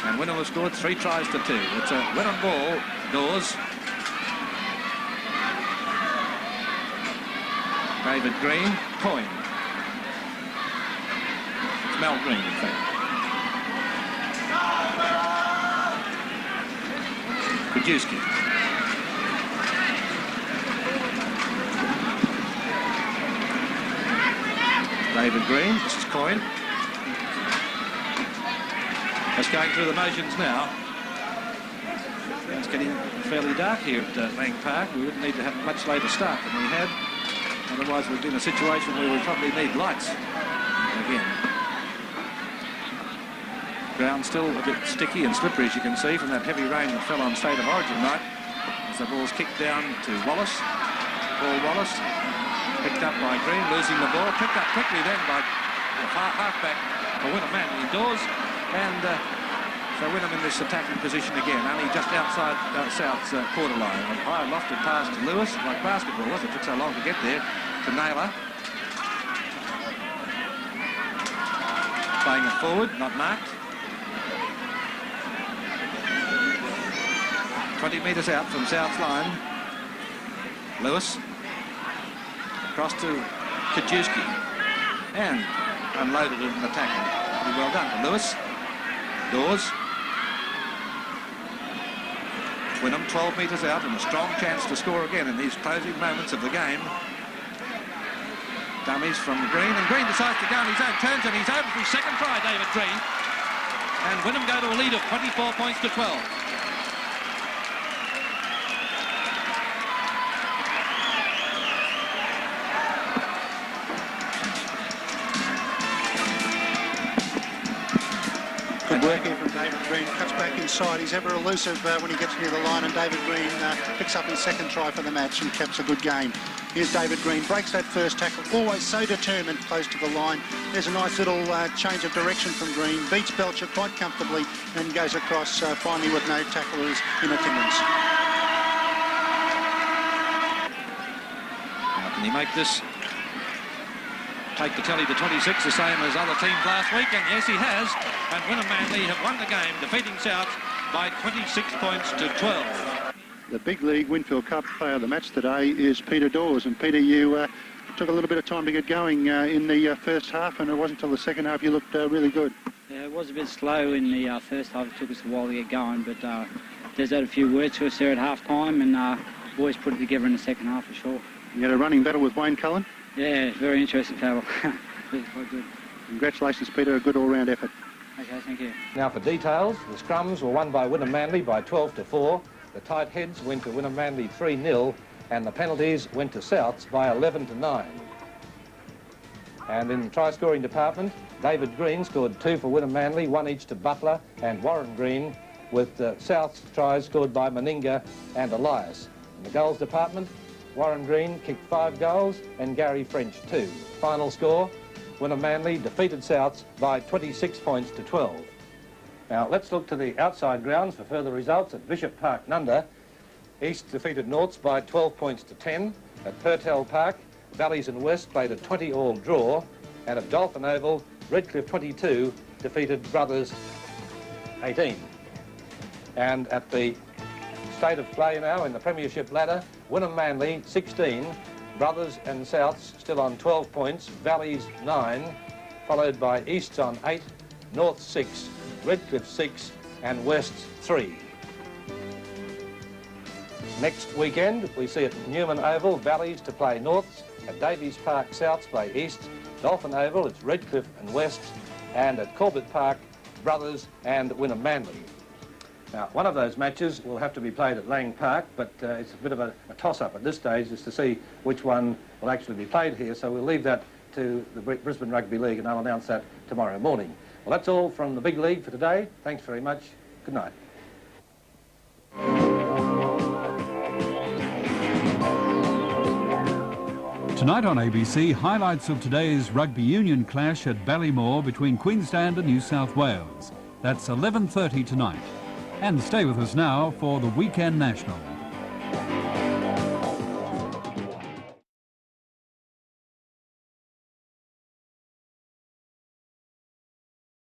And Wynnum has scored 3 tries to 2. It's a Wynnum ball. Dawes. David Green. Coyne. It's Mel Green, in fact. Kajewski. David Green. This is Coyne. It's going through the motions now. It's getting fairly dark here at Lang Park. We wouldn't need to have a much later start than we had. Otherwise, we'd be in a situation where we probably need lights again. Ground still a bit sticky and slippery, as you can see, from that heavy rain that fell on State of Origin night. As the ball's kicked down to Wallace. Paul Wallace, picked up by Green, losing the ball. Picked up quickly then by the halfback for Wynnum-Manly Dawes. And so Wynnum in this attacking position again, only just outside South's quarter line. A high lofted pass to Lewis, like basketball was. It took so long to get there. To Naylor. Playing it forward, not marked. 20 metres out from South's line. Lewis. Across to Kajewski. And unloaded it in attacking. Pretty well done to Lewis. Dawes. Wynnum 12 metres out and a strong chance to score again in these closing moments of the game. Dummies from Green, and Green decides to go on his own turns, and he's over for his second try, David Green. And Wynnum go to a lead of 24 points to 12. Green cuts back inside. He's ever elusive when he gets near the line, and David Green picks up his second try for the match and caps a good game. Here's David Green, breaks that first tackle, always so determined close to the line. There's a nice little change of direction from Green, beats Belcher quite comfortably and goes across finally with no tacklers in attendance. Now, can he make this take the tally to 26, the same as other teams last week? And yes, he has. And Wynnum-Manly have won the game, defeating South by 26 points to 12. The big league Winfield Cup player of the match today is Peter Dawes. And Peter, you took a little bit of time to get going in the first half, and it wasn't until the second half you looked really good. Yeah, it was a bit slow in the first half. It took us a while to get going, but there's had a few words to us there at half time, and boys put it together in the second half for sure. You had a running battle with Wayne Cullen? Yeah, very interesting battle. Really quite good. Congratulations, Peter, a good all-round effort. Okay, thank you. Now for details, the scrums were won by Wynnum-Manly by 12-4. The tight heads went to Wynnum-Manly 3-0, and the penalties went to Souths by 11-9. And in the try-scoring department, David Green scored 2 for Wynnum-Manly, 1 each to Butler and Warren Green, with South's tries scored by Meninga and Elias. In the goals department, Warren Green kicked 5 goals and Gary French 2. Final score, Wynnum-Manly defeated Souths by 26 points to 12. Now let's look to the outside grounds for further results. At Bishop Park, Nunda, East defeated Norths by 12 points to 10. At Purtell Park, Valleys and West played a 20-all draw. And at Dolphin Oval, Redcliffe 22 defeated Brothers 18. And at the state of play now in the Premiership ladder, Wynnum-Manly 16, Brothers and Souths still on 12 points, Valleys 9, followed by Easts on 8, North 6, Redcliffe 6 and West 3. Next weekend we see at Newman Oval, Valleys to play Norths, at Davies Park, Souths play Easts, Dolphin Oval it's Redcliffe and West, and at Corbett Park, Brothers and Wynnum-Manly. Now, one of those matches will have to be played at Lang Park, but it's a bit of a toss-up at this stage as to see which one will actually be played here, so we'll leave that to the Brisbane Rugby League, and I'll announce that tomorrow morning. Well, that's all from the Big League for today. Thanks very much. Good night. Tonight on ABC, highlights of today's rugby union clash at Ballymore between Queensland and New South Wales. That's 11:30 tonight. And stay with us now for the Weekend National.